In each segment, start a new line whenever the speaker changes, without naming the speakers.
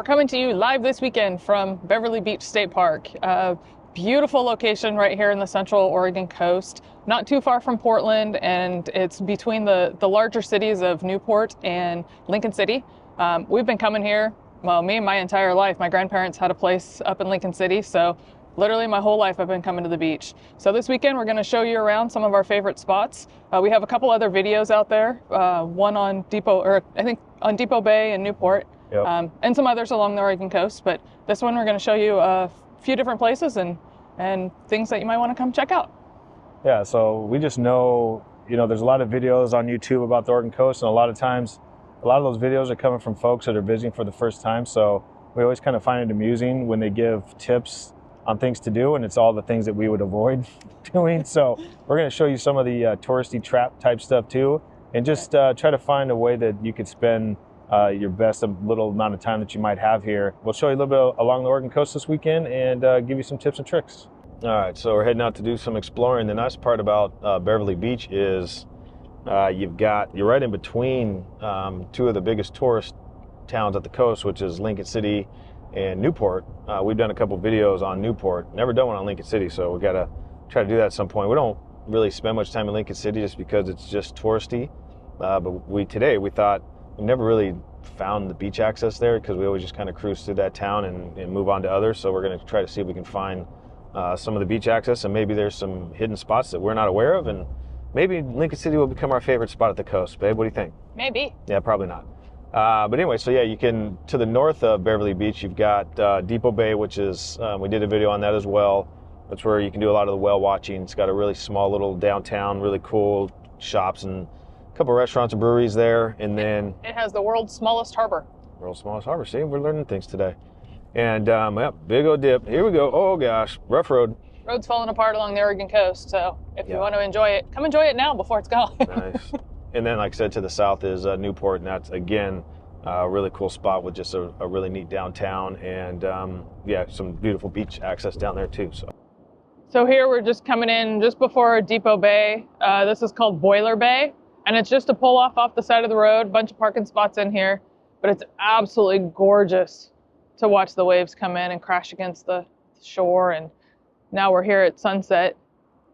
We're coming to you live this weekend from Beverly Beach State Park. A beautiful location right here in the central Oregon coast, not too far from Portland, and it's between the larger cities of Newport and Lincoln City. We've been coming here, well, me my entire life. My grandparents had a place up in Lincoln City, so literally my whole life I've been coming to the beach. So this weekend we're going to show you around some of our favorite spots. We have a couple other videos out there, one on on Depot Bay in Newport.
Yep.
And some others along the Oregon coast, but this one we're going to show you a few different places and things that you might want to come check out.
Yeah, so we just know, there's a lot of videos on YouTube about the Oregon coast, and a lot of times, a lot of those videos are coming from folks that are visiting for the first time, so we always kind of find it amusing when they give tips on things to do, and it's all the things that we would avoid doing. So we're going to show you some of the touristy trap type stuff too, and just try to find a way that you could spend your best little amount of time that you might have here. We'll show you a little bit along the Oregon coast this weekend and give you some tips and tricks. All right, so we're heading out to do some exploring. The nice part about Beverly Beach is you're right in between two of the biggest tourist towns at the coast, which is Lincoln City and Newport. We've done a couple videos on Newport, never done one on Lincoln City, so we got to try to do that at some point. We don't really spend much time in Lincoln City just because it's just touristy, but today we thought we never really found the beach access there because we always just kind of cruise through that town and move on to others. So we're going to try to see if we can find some of the beach access, and maybe there's some hidden spots that we're not aware of, and maybe Lincoln City will become our favorite spot at the coast. Babe, what do you think?
Maybe.
Yeah, probably not. But anyway, so yeah, you can, to the north of Beverly Beach, you've got Depot Bay, which is, we did a video on that as well. That's where you can do a lot of the whale watching. It's got a really small little downtown, really cool shops and couple restaurants and breweries there, and then
it has the world's smallest harbor.
World's smallest harbor. See, we're learning things today. And yeah, big old dip. Here we go. Oh gosh, rough road.
Road's falling apart along the Oregon coast, so if you want to enjoy it, come enjoy it now before it's gone.
Nice. And then, like I said, to the south is Newport, and that's again a really cool spot with just a really neat downtown, and yeah, some beautiful beach access down there too.
So here we're just coming in just before Depot Bay. This is called Boiler Bay. And it's just a pull off the side of the road, bunch of parking spots in here, but it's absolutely gorgeous to watch the waves come in and crash against the shore. And now we're here at sunset,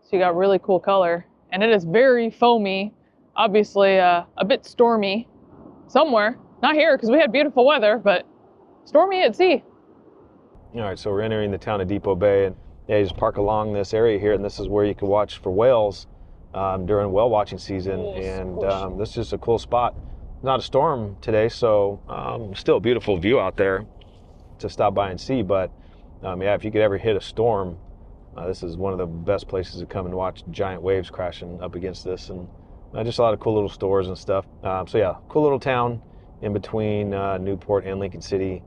so you got really cool color. And it is very foamy, obviously a bit stormy somewhere. Not here, because we had beautiful weather, but stormy at sea.
All right, so we're entering the town of Depot Bay, and yeah, you just park along this area here, and this is where you can watch for whales during whale watching season, and this is just a cool spot. Not a storm today, so still a beautiful view out there to stop by and see, but yeah, if you could ever hit a storm, this is one of the best places to come and watch giant waves crashing up against this, and just a lot of cool little stores and stuff. So yeah, cool little town in between Newport and Lincoln City.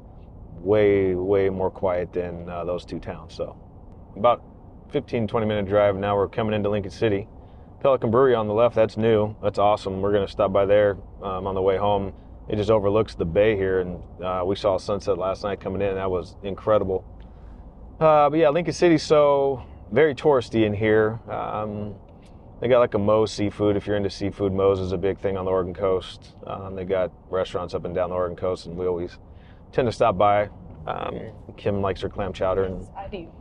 Way more quiet than those two towns. So about 15-20 minute drive. Now we're coming into Lincoln City. Pelican Brewery on the left, that's new. That's awesome. We're going to stop by there on the way home. It just overlooks the bay here, and we saw sunset last night coming in. That was incredible. But yeah, Lincoln City, so very touristy in here. They got like a Moe's Seafood. If you're into seafood, Moe's is a big thing on the Oregon coast. They got restaurants up and down the Oregon coast, and we always tend to stop by. Kim likes her clam chowder. And,
yes, I do.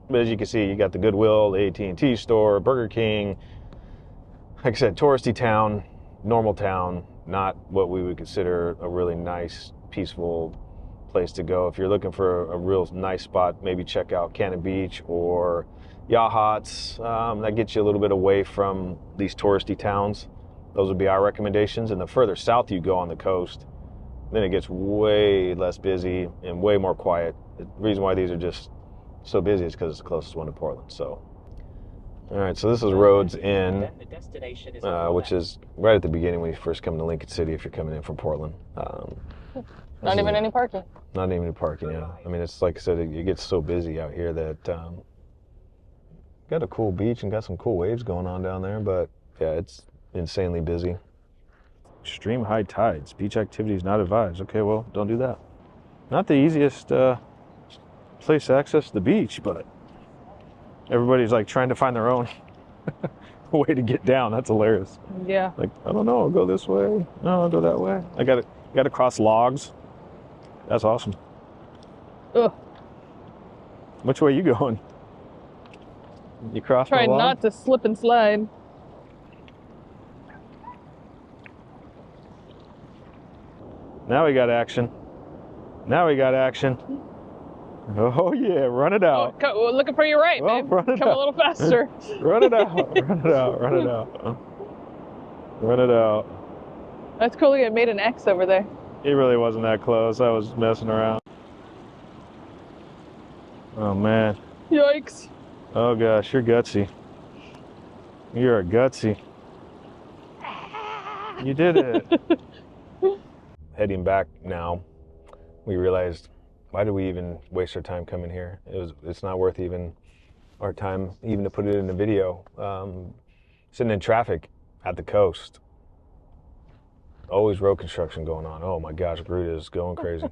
But as you can see, you got the Goodwill, the AT&T store, Burger King. Like I said, touristy town, normal town, not what we would consider a really nice, peaceful place to go. If you're looking for a real nice spot, maybe check out Yaquina Beach or Yachats. That gets you a little bit away from these touristy towns. Those would be our recommendations. And the further south you go on the coast, then it gets way less busy and way more quiet. The reason why these are just so busy is because it's the closest one to Portland. So. All right, so this is Roads Inn, which is right at the beginning when you first come to Lincoln City if you're coming in from Portland.
Not even any parking.
Not even any parking, yeah. I mean, it's like I said, it gets so busy out here that got a cool beach and got some cool waves going on down there, but yeah, it's insanely busy. Extreme high tides. Beach activities not advised. Okay, well, don't do that. Not the easiest place to access the beach, but everybody's like trying to find their own way to get down. That's hilarious.
Yeah.
Like, I don't know, I'll go this way. No, I'll go that way. I got to cross logs. That's awesome.
Ugh.
Which way are you going? You crossing
Trying
along?
not to slip and slide.
Now we got action. Now we got action. Oh yeah, run it out.
Oh, looking for your right,
Oh,
babe.
run it
Come
out.
a little faster.
Run it out. Run it out. Run it out. Run it out.
That's cool. You made an X over there.
It really wasn't that close. I was messing around. Oh man.
Yikes.
Oh gosh, you're gutsy. You're a gutsy. You did it. Heading back now, we realized, why did we even waste our time coming here? It's not worth even our time even to put it in a video. Sitting in traffic at the coast. Always road construction going on. Oh my gosh, Groot is going crazy.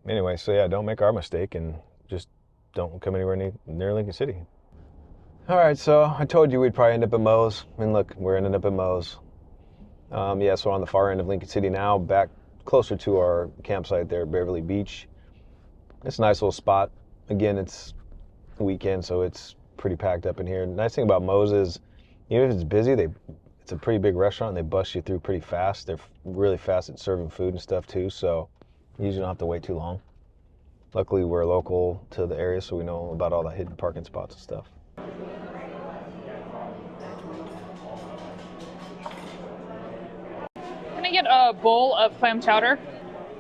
Anyway, so yeah, don't make our mistake and just don't come anywhere near Lincoln City. All right, so I told you we'd probably end up at Moe's, and look, we're ending up at Moe's. Yeah, so we're on the far end of Lincoln City now, back closer to our campsite there at Beverly Beach. It's a nice little spot. Again, it's a weekend, so it's pretty packed up in here. The nice thing about Moe's is, even if it's busy, it's a pretty big restaurant, and they bust you through pretty fast. They're really fast at serving food and stuff too, so you usually don't have to wait too long. Luckily, we're local to the area, so we know about all the hidden parking spots and stuff.
Can I get a bowl of clam chowder?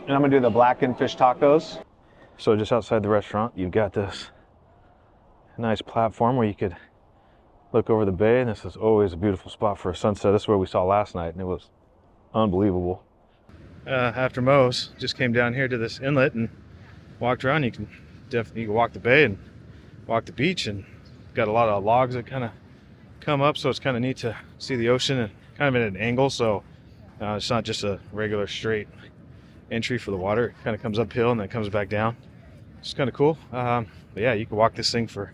And I'm gonna do the blackened fish tacos. So just outside the restaurant, you've got this nice platform where you could look over the bay, and this is always a beautiful spot for a sunset. This is where we saw last night, and it was unbelievable. After Moe's, just came down here to this inlet and walked around. You can walk the bay and walk the beach, and got a lot of logs that kind of come up, so it's kind of neat to see the ocean and kind of at an angle, so it's not just a regular straight entry for the water. It kind of comes uphill and then comes back down. It's kind of cool. But yeah, you can walk this thing for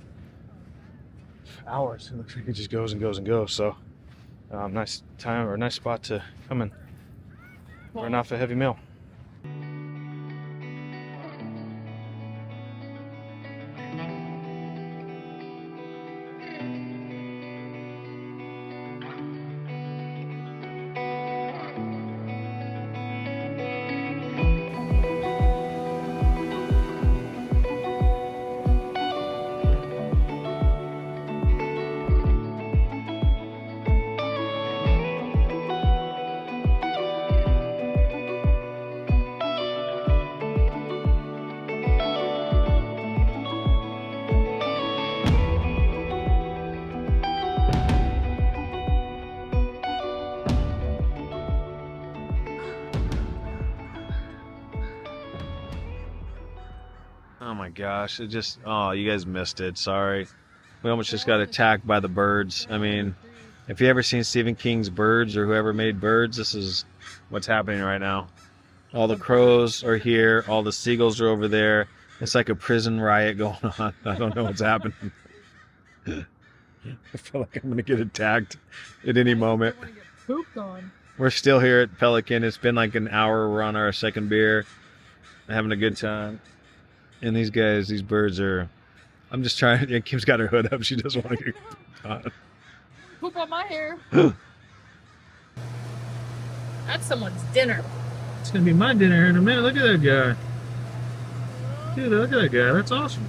hours. It looks like it just goes and goes and goes. So nice time, or nice spot to come and run off a heavy meal. Oh my gosh, oh, you guys missed it, sorry. We almost just got attacked by the birds. I mean, if you ever seen Stephen King's Birds or whoever made Birds, this is what's happening right now. All the crows are here, all the seagulls are over there. It's like a prison riot going on. I don't know what's happening. I feel like I'm gonna get attacked at any moment.
Pooped on.
We're still here at Pelican. It's been like an hour. We're on our second beer, having a good time. And these guys, these birds are, I'm just trying, yeah, Kim's got her hood up. She doesn't want to get caught.
Poop on my hair. That's someone's dinner.
It's going to be my dinner here in a minute. Look at that guy. Dude, look at that guy. That's awesome.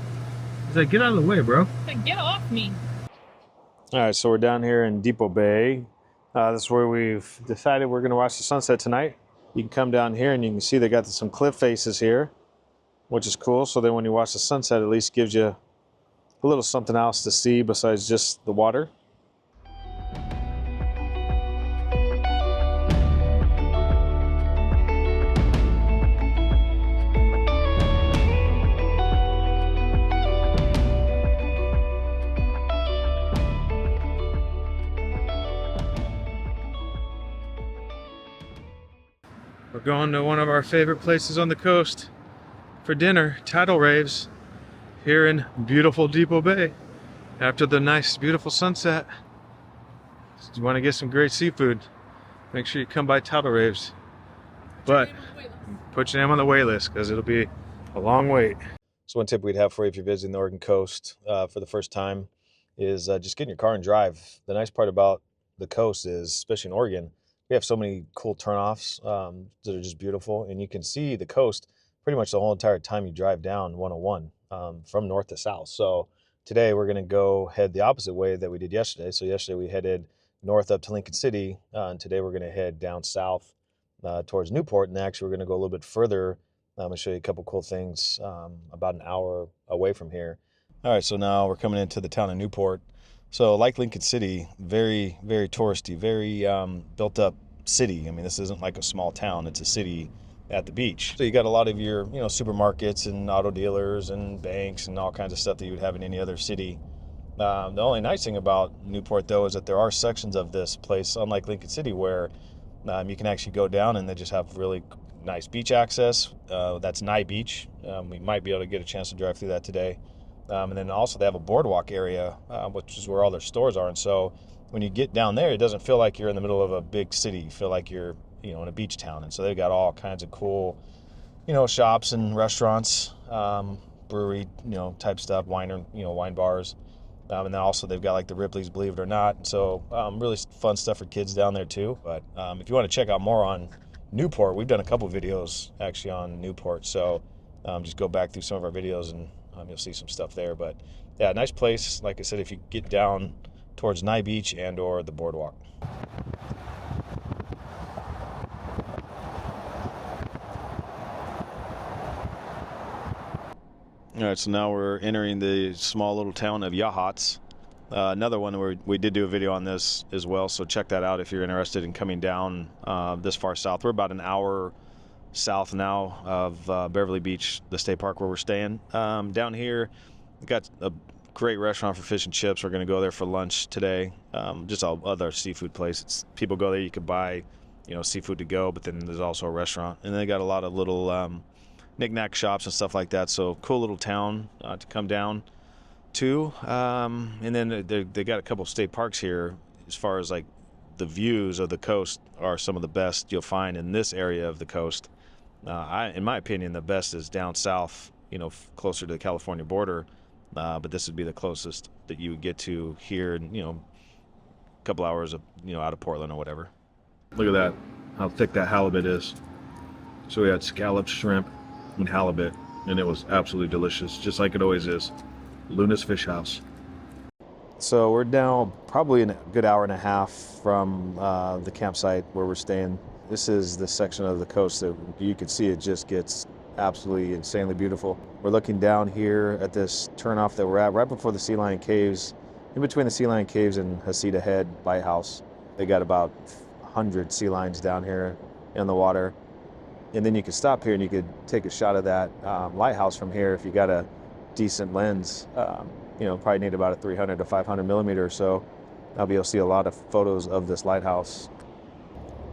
He's like, get out of the way, bro.
Get off me.
All right, so we're down here in Depot Bay. This is where we've decided we're going to watch the sunset tonight. You can come down here and you can see they got some cliff faces here, which is cool. So then when you watch the sunset, at least gives you a little something else to see besides just the water. We're going to one of our favorite places on the coast for dinner, Tidal Raves, here in beautiful Depot Bay. After the nice, beautiful sunset, if you want to get some great seafood, make sure you come by Tidal Raves. But put your name on the wait list because it'll be a long wait. So one tip we'd have for you if you're visiting the Oregon coast for the first time is just get in your car and drive. The nice part about the coast is, especially in Oregon, we have so many cool turnoffs that are just beautiful, and you can see the coast pretty much the whole entire time you drive down 101 from north to south. So today we're going to go head the opposite way that we did yesterday. So yesterday we headed north up to Lincoln City, and today we're going to head down south towards Newport, and actually we're going to go a little bit further. I'm going to show you a couple cool things about an hour away from here. All right, so now we're coming into the town of Newport. So like Lincoln City, very, very touristy, very built up city. I mean, this isn't like a small town, it's a city at the beach. So you got a lot of your, supermarkets and auto dealers and banks and all kinds of stuff that you would have in any other city. The only nice thing about Newport, though, is that there are sections of this place, unlike Lincoln City, where you can actually go down and they just have really nice beach access. That's Nye Beach. We might be able to get a chance to drive through that today. And then also they have a boardwalk area, which is where all their stores are. And so when you get down there, it doesn't feel like you're in the middle of a big city. You feel like you're, in a beach town. And so they've got all kinds of cool, shops and restaurants, brewery, type stuff, wine bars. And then also they've got like the Ripley's, believe it or not. And so really fun stuff for kids down there too. But if you want to check out more on Newport, we've done a couple videos actually on Newport. So just go back through some of our videos and you'll see some stuff there. But yeah, nice place. Like I said, if you get down towards Nye Beach and or the boardwalk. All right, so now we're entering the small little town of Yachats. Another one where we did do a video on this as well, so check that out if you're interested in coming down this far south. We're about an hour south now of Beverly Beach, the state park where we're staying. Down here, we've got a great restaurant for fish and chips. We're going to go there for lunch today. Just all other seafood places. People go there, you could buy, seafood to go, but then there's also a restaurant. And they got a lot of little knick-knack shops and stuff like that. So cool little town to come down to. And then they got a couple of state parks here. As far as like the views of the coast are some of the best you'll find in this area of the coast. In my opinion, the best is down south, closer to the California border. But this would be the closest that you would get to here, a couple hours of, out of Portland or whatever. Look at that, how thick that halibut is. So we had scalloped shrimp and halibut, and it was absolutely delicious, just like it always is. Luna's Fish House. So we're now probably a good hour and a half from the campsite where we're staying. This is the section of the coast that you can see it just gets absolutely insanely beautiful. We're looking down here at this turnoff that we're at right before the Sea Lion Caves, in between the Sea Lion Caves and Heceta Head Lighthouse. They got about 100 sea lions down here in the water. And then you could stop here and you could take a shot of that lighthouse from here if you got a decent lens. Probably need about a 300 to 500 millimeter or so. I'll be able to see a lot of photos of this lighthouse.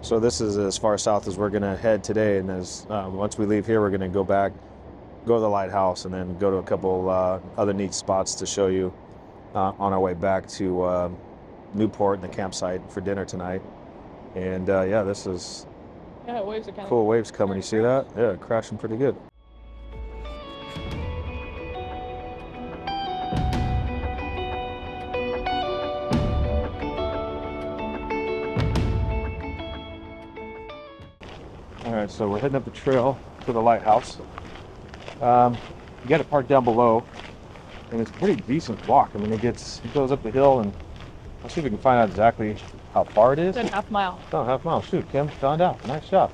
So this is as far south as we're going to head today. And once we leave here, we're going to go to the lighthouse, and then go to a couple other neat spots to show you on our way back to Newport and the campsite for dinner tonight. And this is
waves are kind
cool waves coming. You see that? Yeah, crashing pretty good. All right, so we're heading up the trail to the lighthouse. You got to park down below, and it's a pretty decent walk. I mean, it goes up the hill, and I'll see if we can find out exactly how far it is.
It's a half-mile.
Oh, half-mile. Shoot, Kim, found out. Nice job.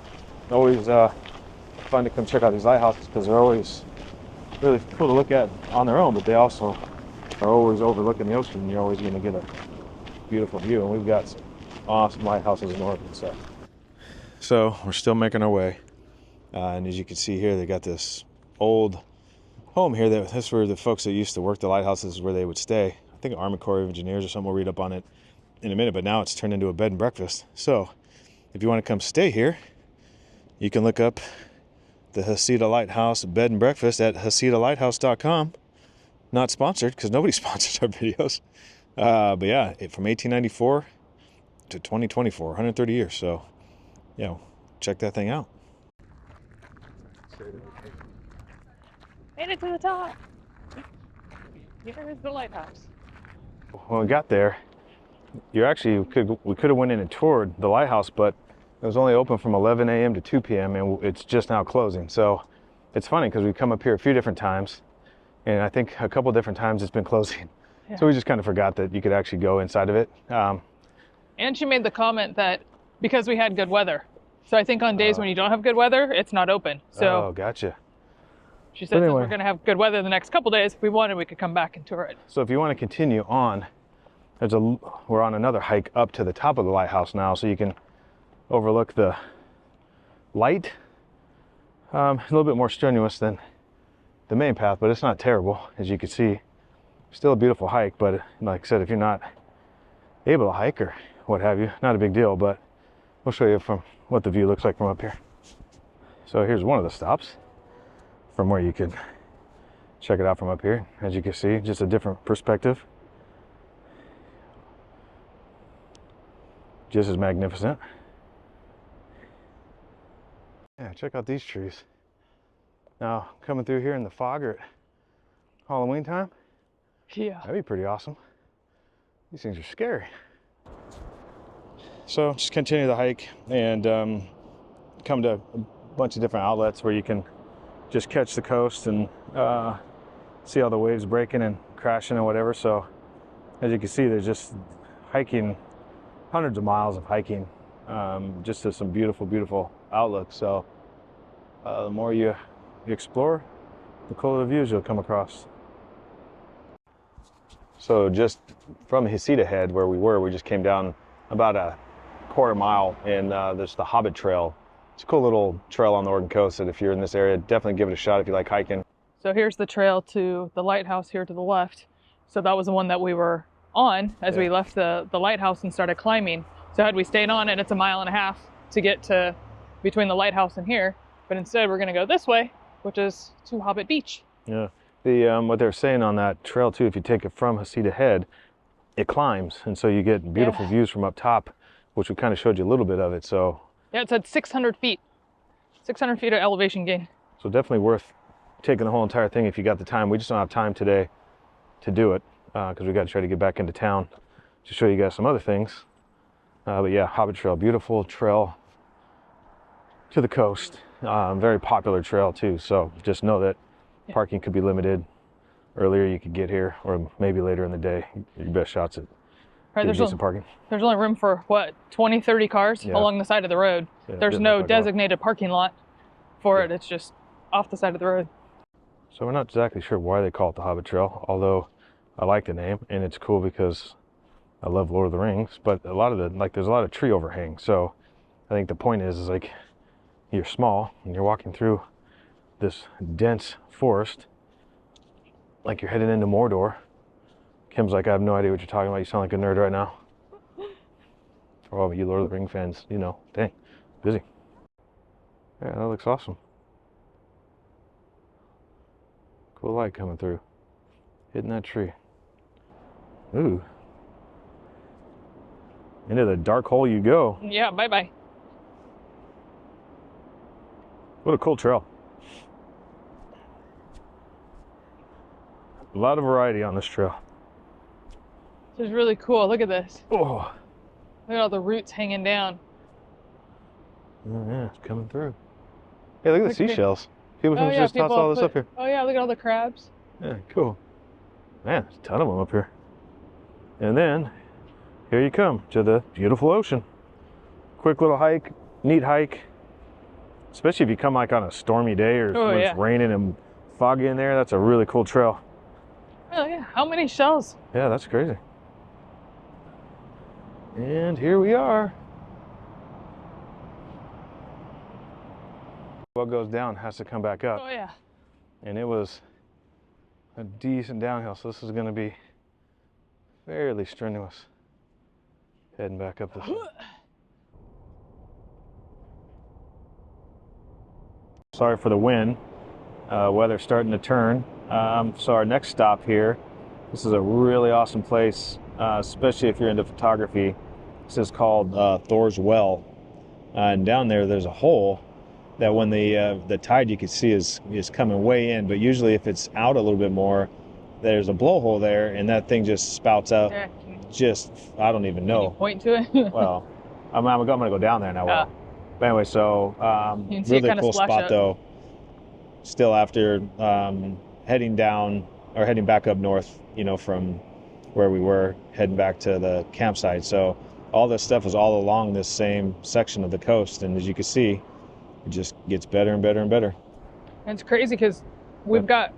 Always fun to come check out these lighthouses because they're always really cool to look at on their own, but they also are always overlooking the ocean. You're always going to get a beautiful view, and we've got some awesome lighthouses in Oregon. So we're still making our way, and as you can see here, they got this old home here. That's where the folks that used to work the lighthouses where they would stay. I think Army Corps of Engineers or something. We'll read up on it in a minute, but now it's turned into a bed and breakfast. So if you want to come stay here, you can look up the Heceta Lighthouse bed and breakfast at HecetaLighthouse.com. Not sponsored because nobody sponsors our videos. But yeah, from 1894 to 2024, 130 years. So check that thing out.
Made it to the top. Here is the lighthouse.
When we got there, we could have went in and toured the lighthouse, but it was only open from 11 a.m. to 2 p.m. and it's just now closing. So it's funny because we come up here a few different times, and I think a couple different times it's been closing. Yeah. So we just kind of forgot that you could actually go inside of it.
And she made the comment that because we had good weather. So I think on days when you don't have good weather, it's not open. So
oh, gotcha.
She said since we're going to have good weather the next couple days, if we wanted, we could come back and tour it.
So if you want to continue on, we're on another hike up to the top of the lighthouse now, so you can overlook the light. A little bit more strenuous than the main path, but it's not terrible, as you can see. Still a beautiful hike, but like I said, if you're not able to hike or what have you, not a big deal, but we'll show you from what the view looks like from up here. So here's one of the stops from where you can check it out from up here. As you can see, just a different perspective. Just as magnificent. Yeah, check out these trees. Now, coming through here in the fog or at Halloween time,
yeah,
that'd be pretty awesome. These things are scary. So just continue the hike and come to a bunch of different outlets where you can just catch the coast and see all the waves breaking and crashing and whatever. So as you can see, there's just hiking, hundreds of miles of hiking, just to some beautiful, beautiful outlooks. So the more you explore, the cooler the views you'll come across. So just from Heceta Head where we just came down about a quarter mile, and there's the Hobbit Trail. It's a cool little trail on the Oregon coast that if you're in this area, definitely give it a shot if you like hiking.
So here's the trail to the lighthouse here to the left. So that was the one that we were on as we left the lighthouse and started climbing. So had we stayed on it, it's 1.5 miles to get to between the lighthouse and here. But instead we're gonna go this way, which is to Hobbit Beach.
Yeah, what they're saying on that trail too, if you take it from Heceta Head, it climbs. And so you get beautiful views from up top, which we kind of showed you a little bit of it. So
yeah, it said 600 feet. 600 feet of elevation gain.
So definitely worth taking the whole entire thing if you got the time. We just don't have time today to do it because we got to try to get back into town to show you guys some other things. But yeah, Hobbit Trail, beautiful trail to the coast. Very popular trail too. So just know that parking could be limited. Earlier you could get here, or maybe later in the day. Your best shots at getting decent parking.
There's only room for what, 20, 30 cars along the side of the road. Yeah, there's no designated parking lot for it. It's just off the side of the road.
So we're not exactly sure why they call it the Hobbit Trail, although I like the name and it's cool because I love Lord of the Rings, but a lot of there's a lot of tree overhang. So I think the point is like you're small and you're walking through this dense forest like you're heading into Mordor. Kim's like, I have no idea what you're talking about. You sound like a nerd right now. For all of you Lord of the Rings fans, you know, dang, busy. Yeah, that looks awesome. Cool light coming through, hitting that tree. Ooh. Into the dark hole you go.
Yeah, bye-bye.
What a cool trail. A lot of variety on this trail.
This is really cool. Look at this.
Oh.
Look at all the roots hanging down.
Oh, yeah, it's coming through. Hey, look at the seashells. People just toss all this up here.
Oh yeah, look at all the crabs.
Yeah, cool. Man, there's a ton of them up here. And then, here you come to the beautiful ocean. Quick little hike, neat hike. Especially if you come like on a stormy day or when it's raining and foggy in there, that's a really cool trail.
Oh yeah, how many shells?
Yeah, that's crazy. And here we are. What goes down has to come back up.
Oh yeah.
And it was a decent downhill, so this is going to be fairly strenuous. Heading back up this way. Sorry for the wind. Weather's starting to turn. So our next stop here, this is a really awesome place, especially if you're into photography. This is called Thor's Well. And down there's a hole that when the tide you can see is coming way in, but usually if it's out a little bit more, there's a blowhole there, and that thing just spouts out.
Yeah.
Just, I don't even know.
Can you point to it?
Well, I'm gonna go down there and I will. But anyway, so
you can see
really
it
cool spot
up.
though. Still after heading down or heading back up north, you know, from where we were, heading back to the campsite. So all this stuff is all along this same section of the coast, and as you can see, it just gets better and better and better.
And it's crazy because we've got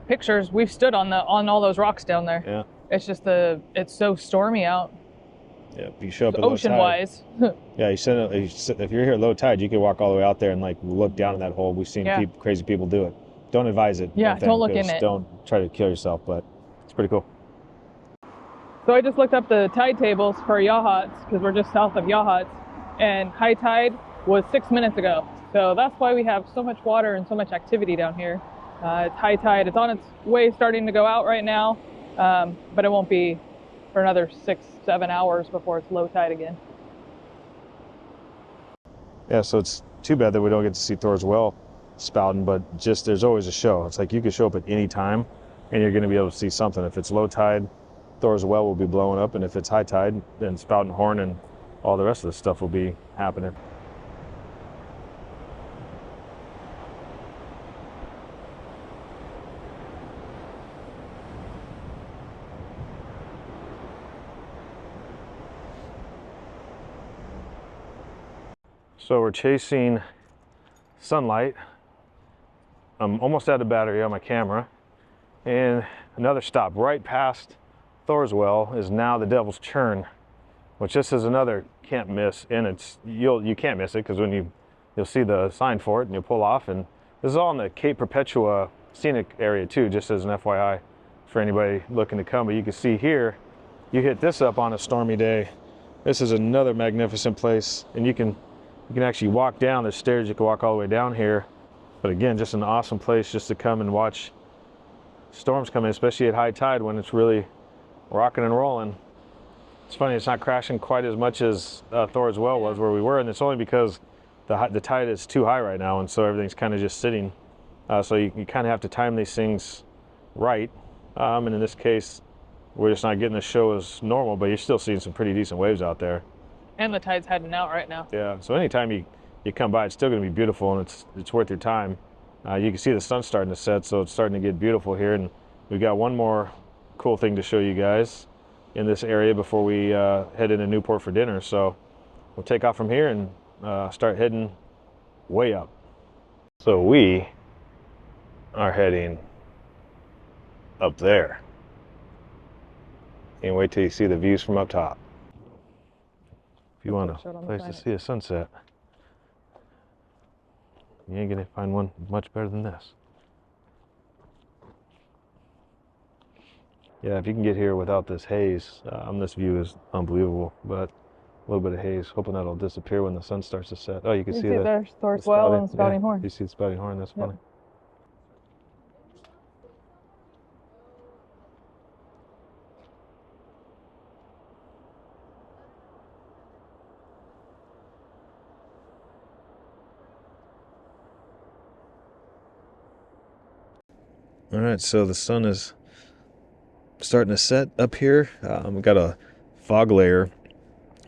pictures. We've stood on all those rocks down there.
Yeah.
It's just it's so stormy out.
Yeah, if you show up at
ocean
low tide,
wise.
yeah, if you're here at low tide, you can walk all the way out there and like look down in that hole. We've seen crazy people do it. Don't advise it.
Yeah, don't look in it.
Don't try to kill yourself, but it's pretty cool.
So I just looked up the tide tables for Yachats because we're just south of Yachats, and high tide was 6 minutes ago. So that's why we have so much water and so much activity down here. It's high tide. It's on its way starting to go out right now, but it won't be for another 6-7 hours before it's low tide again.
Yeah, so it's too bad that we don't get to see Thor's well spouting, but just there's always a show. It's like you can show up at any time and you're going to be able to see something. If it's low tide, Thor's well will be blowing up, and if it's high tide, then spouting horn and all the rest of the stuff will be happening. So we're chasing sunlight. I'm almost out of battery on my camera, and another stop right past Thor's well is now the Devil's Churn, which this is another can't miss, and you can't miss it because when you'll see the sign for it and you'll pull off. And this is all in the Cape Perpetua Scenic Area too, just as an FYI for anybody looking to come. But you can see here, you hit this up on a stormy day. This is another magnificent place, and you can actually walk down. There's stairs, you can walk all the way down here. But again, just an awesome place just to come and watch storms come in, especially at high tide when it's really rocking and rolling. It's funny, it's not crashing quite as much as Thor's well was where we were, and it's only because the tide is too high right now, and so everything's kind of just sitting. So you kind of have to time these things right. And in this case, we're just not getting the show as normal, but you're still seeing some pretty decent waves out there.
And the tide's heading out right now.
Yeah, so anytime you come by, it's still going to be beautiful, and it's worth your time. You can see the sun starting to set, so it's starting to get beautiful here. And we've got one more cool thing to show you guys in this area before we head into Newport for dinner. So we'll take off from here and start heading way up. So we are heading up there. Can't wait till you see the views from up top. If you want a place to see a sunset, you ain't gonna find one much better than this. Yeah, if you can get here without this haze, this view is unbelievable, but a little bit of haze, hoping that'll disappear when the sun starts to set. Oh, you can see
there's Thor's well and the spouting horn.
You see the spouting horn, that's funny. All right, so the sun is starting to set up here. We've got a fog layer,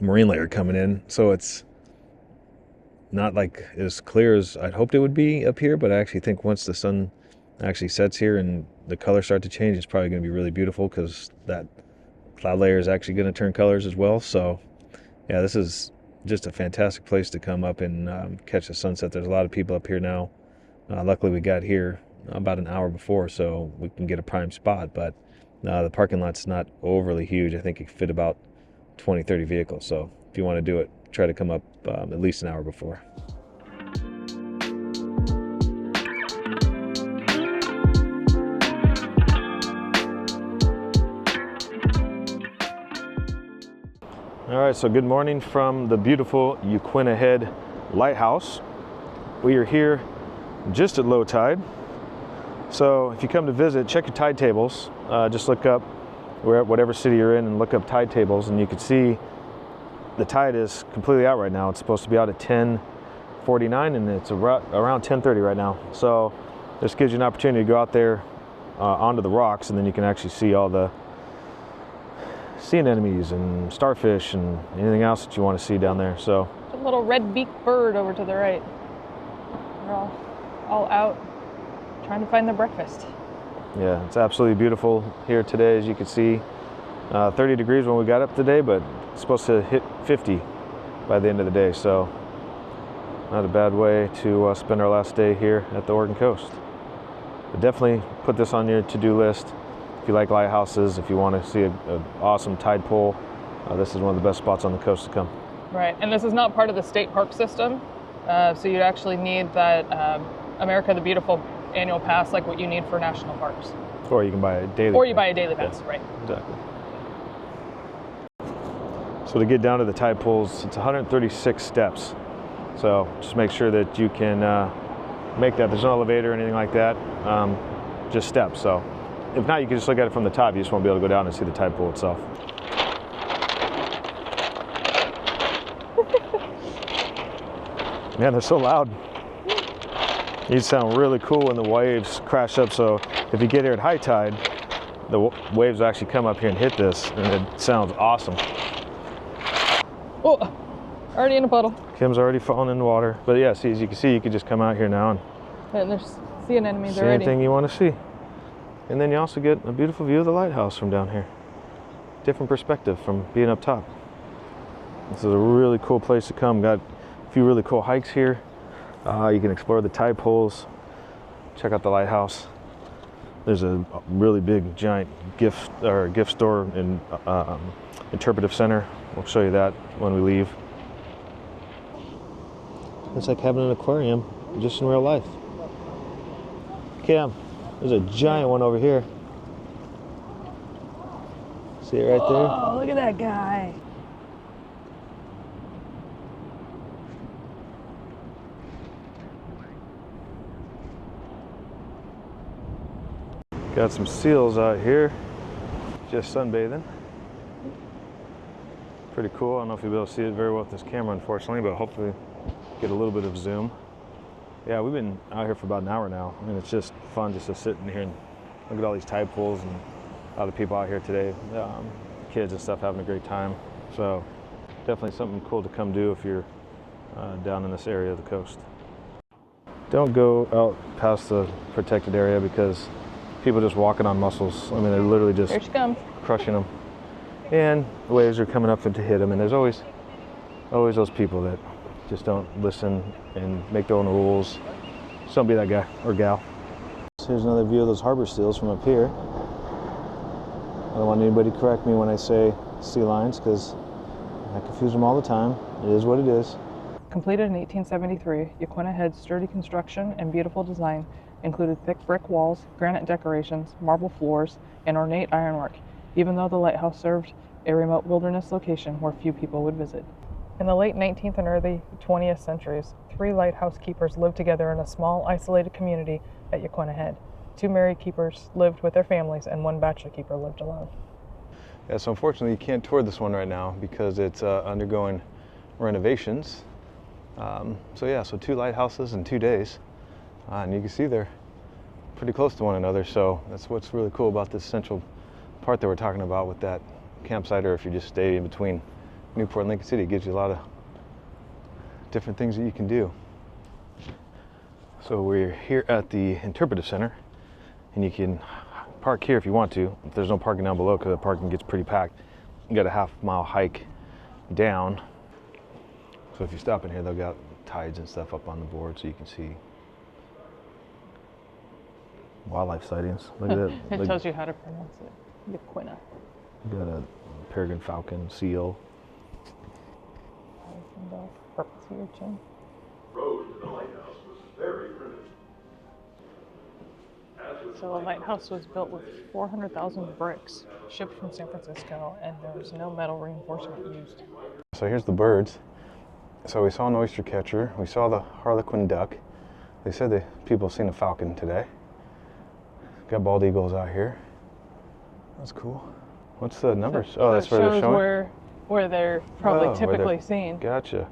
marine layer coming in, so it's not like as clear as I'd hoped it would be up here, but I actually think once the sun actually sets here and the colors start to change, it's probably going to be really beautiful because that cloud layer is actually going to turn colors as well. So yeah, this is just a fantastic place to come up and catch the sunset. There's a lot of people up here now. Luckily we got here about an hour before, so we can get a prime spot, but the parking lot's not overly huge. I think it can fit about 20-30 vehicles, so if you want to do it, try to come up at least an hour before. All right, so good morning from the beautiful Yaquina Head Lighthouse. We are here just at low tide. So if you come to visit, check your tide tables. Just look up whatever city you're in and look up tide tables, and you can see the tide is completely out right now. It's supposed to be out at 10 49, and it's around 10:30 right now. So this gives you an opportunity to go out there onto the rocks, and then you can actually see all the sea anemones and starfish and anything else that you want to see down there. So
a little red-beaked bird over to the right. They're all out trying to find their breakfast.
Yeah, it's absolutely beautiful here today, as you can see. 30 degrees when we got up today, but it's supposed to hit 50 by the end of the day. So not a bad way to spend our last day here at the Oregon coast. But definitely put this on your to-do list. If you like lighthouses, if you want to see an awesome tide pool, this is one of the best spots on the coast to come.
Right, and this is not part of the state park system, so you'd actually need that America the Beautiful annual pass, like what you need for national parks.
Or you can buy a daily.
Or you buy a daily pass, right?
Exactly. So to get down to the tide pools, it's 136 steps. So just make sure that you can make that. There's no elevator or anything like that, just steps. So if not, you can just look at it from the top. You just won't be able to go down and see the tide pool itself. Man, they're so loud. These sound really cool when the waves crash up. So if you get here at high tide, the waves actually come up here and hit this, and it sounds awesome.
Oh, already in a puddle.
Kim's already fallen in the water. But yeah, see, as you can see, you can just come out here now
and there's sea anemones
see
already.
anything you want to see. And then you also get a beautiful view of the lighthouse from down here. Different perspective from being up top. This is a really cool place to come. Got a few really cool hikes here. You can explore the tide pools, check out the lighthouse. There's a really big, giant gift store and interpretive center. We'll show you that when we leave. It's like having an aquarium, just in real life. Kim, there's a giant one over here. See it right there?
Oh, look at that guy.
Got some seals out here, just sunbathing. Pretty cool. I don't know if you'll be able to see it very well with this camera, unfortunately, but hopefully get a little bit of zoom. Yeah, we've been out here for about an hour now, and it's just fun just to sit in here and look at all these tide pools and all the people out here today, kids and stuff having a great time. So definitely something cool to come do if you're down in this area of the coast. Don't go out past the protected area because people just walking on mussels. I mean, they're literally just
Here she comes.
crushing them. And the waves are coming up to hit them, and there's always those people that just don't listen and make their own rules. Just don't be that guy or gal. Here's another view of those harbor seals from up here. I don't want anybody to correct me when I say sea lions, because I confuse them all the time. It is what it is.
Completed in 1873, Yaquina Head's sturdy construction and beautiful design included thick brick walls, granite decorations, marble floors, and ornate ironwork, even though the lighthouse served a remote wilderness location where few people would visit. In the late 19th and early 20th centuries, 3 lighthouse keepers lived together in a small, isolated community at Yaquina Head. 2 married keepers lived with their families, and 1 bachelor keeper lived alone.
Yeah, so unfortunately you can't tour this one right now because it's undergoing renovations. So 2 lighthouses in 2 days. And you can see they're pretty close to one another, so that's what's really cool about this central part that we're talking about with that campsite, or if you just stay in between Newport and Lincoln City. It gives you a lot of different things that you can do. So we're here at the interpretive center, and you can park here if you want to. If there's no parking down below, because the parking gets pretty packed, you got a half-mile hike down. So if you stop in here, they'll got tides and stuff up on the board so you can see wildlife sightings. Look at that.
It tells you how to pronounce it. Yaquina.
You got a peregrine falcon, seal.
Perpetua chin.
Road to the lighthouse was very primitive.
So the lighthouse was built with 400,000 bricks shipped from San Francisco, and there was no metal reinforcement used.
So here's the birds. So we saw an oyster catcher. We saw the harlequin duck. They said that people have seen a falcon today. Got bald eagles out here. That's cool. What's the numbers?
So
that's where they're showing?
where they're probably typically seen.
Gotcha.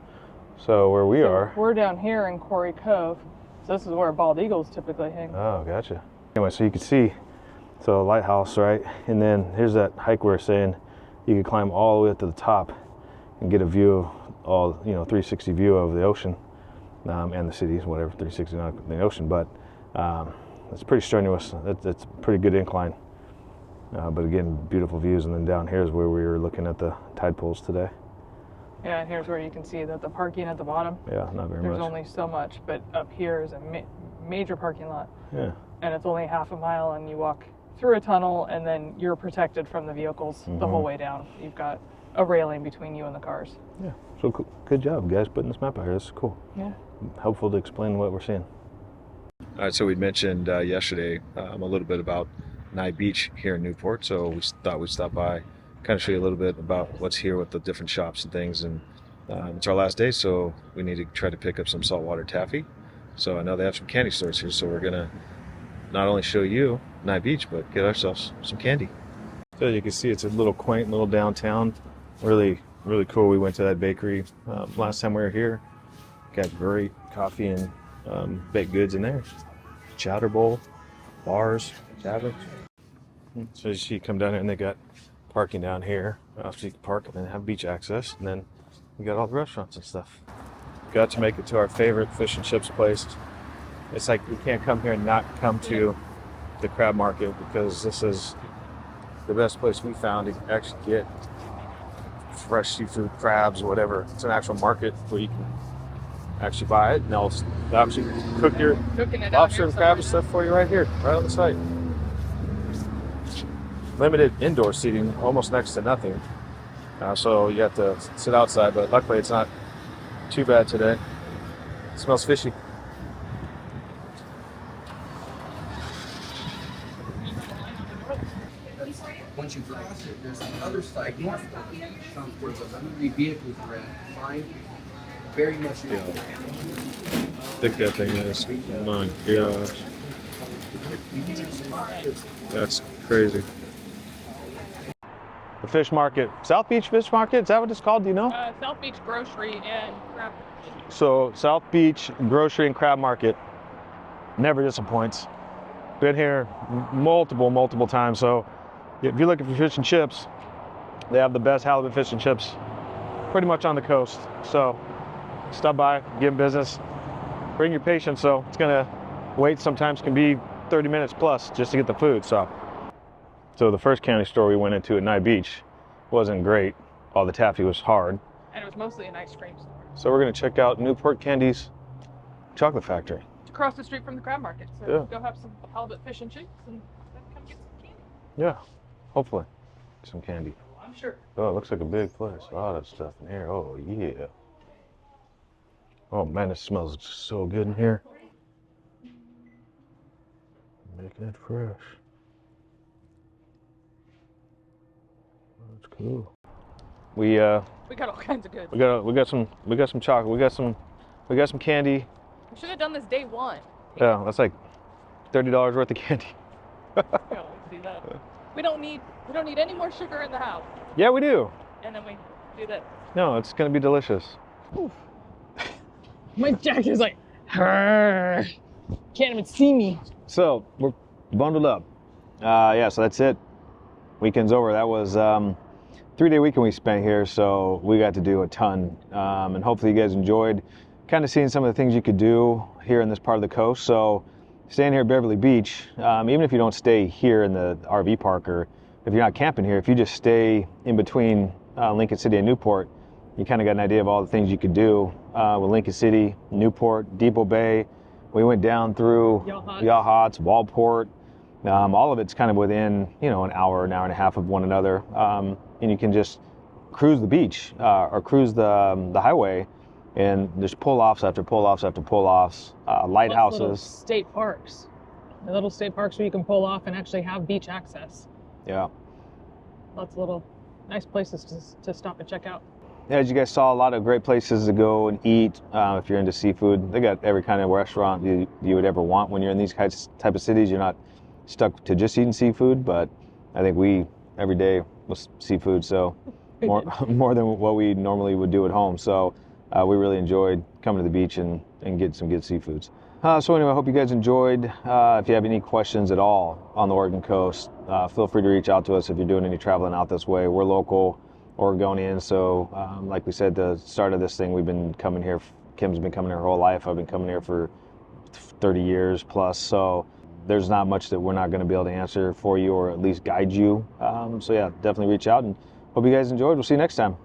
So where we are.
We're down here in Quarry Cove. So this is where bald eagles typically hang.
Oh, gotcha. Anyway, so you can see, so Lighthouse, right? And then here's that hike we were saying. You could climb all the way up to the top and get a view of all, 360 view of the ocean and the cities, whatever, 360 not the ocean, but it's pretty strenuous. It's a pretty good incline. But again, beautiful views. And then down here is where we were looking at the tide pools today.
Yeah, and here's where you can see that the parking at the bottom.
Yeah, not very much.
There's only so much, but up here is a major parking lot.
Yeah.
And it's only half a mile, and you walk through a tunnel, and then you're protected from the vehicles the whole way down. You've got a railing between you and the cars.
Yeah. So cool. Good job, guys, putting this map out here. This is cool.
Yeah.
Helpful to explain what we're seeing.
All right, so we mentioned yesterday a little bit about Nye Beach here in Newport, so we thought we'd stop by, kind of show you a little bit about what's here with the different shops and things. And it's our last day, so we need to try to pick up some saltwater taffy. So I know they have some candy stores here, so we're gonna not only show you Nye Beach, but get ourselves some candy. So you can see it's a little quaint little downtown, really, really cool. We went to that bakery last time we were here. Got great coffee and baked goods in there. Chowder bowl, bars, taverns. So you come down here and they got parking down here. So you can park and then have beach access. And then we got all the restaurants and stuff. Got to make it to our favorite fish and chips place. It's like you can't come here and not come to the crab market, because this is the best place we found to actually get fresh seafood, crabs, or whatever. It's an actual market where you can actually buy it, and they'll actually cook your lobster and crab and stuff for you right here, right on the site. Limited indoor seating, almost next to nothing. So you have to sit outside, but luckily it's not too bad today. It smells fishy.
Once you cross it, there's the other side north where the hungry vehicles are at. Fine, very much.
Yeah. Thick that thing is. My gosh. That's crazy. The fish market. South Beach Fish Market? Is that what it's called? Do you know?
South Beach Grocery and Crab.
So South Beach Grocery and Crab Market never disappoints. Been here multiple times. So if you're looking for fish and chips, they have the best halibut fish and chips pretty much on the coast. So stop by, give them business, bring your patience. So it's gonna wait sometimes can be 30 minutes plus just to get the food. So the first candy store we went into at Nye Beach wasn't great. All the taffy was hard.
And it was mostly an ice cream store.
So we're gonna check out Newport Candy's chocolate factory.
It's across the street from the crab market. So
Yeah.
go have some halibut fish and chips and then come get some candy.
Yeah, hopefully some candy.
I'm sure.
Oh, it looks like a big place. A lot of stuff in here. Oh, yeah. Oh, man, it smells so good in here. Making it fresh. That's cool. We
got all kinds of good.
we got some chocolate. We got some candy.
We should have done this day one.
Yeah, that's like $30 worth of candy.
See that? We don't need any more sugar in the house.
Yeah, we do.
And then we do this.
No, it's gonna be delicious.
My jacket is like, can't even see me.
So we're bundled up. Yeah, so that's it. Weekend's over. That was 3-day weekend we spent here, so we got to do a ton. And hopefully you guys enjoyed kind of seeing some of the things you could do here in this part of the coast. So staying here at Beverly Beach, even if you don't stay here in the RV park, or if you're not camping here, if you just stay in between Lincoln City and Newport, you kind of got an idea of all the things you could do with Lincoln City, Newport, Depot Bay. We went down through Yachats, Walport. All of it's kind of within, an hour and a half of one another. And you can just cruise the beach or cruise the highway, and there's pull-offs after pull-offs after pull-offs, lighthouses.
Little state parks. The little state parks where you can pull off and actually have beach access.
Yeah.
Lots of little nice places to stop and check out.
As you guys saw, a lot of great places to go and eat. If you're into seafood, they got every kind of restaurant you would ever want when you're in these type of cities. You're not stuck to just eating seafood, but I think every day was seafood, so more than what we normally would do at home. So
we really enjoyed coming to the beach and getting some good seafoods. So anyway, I hope you guys enjoyed. If you have any questions at all on the Oregon coast, feel free to reach out to us if you're doing any traveling out this way. We're local Oregonians, so like we said, the start of this thing, we've been coming here. Kim's been coming here her whole life. I've been coming here for 30 years plus, so there's not much that we're not going to be able to answer for you or at least guide you. So yeah, definitely reach out, and hope you guys enjoyed. We'll see you next time.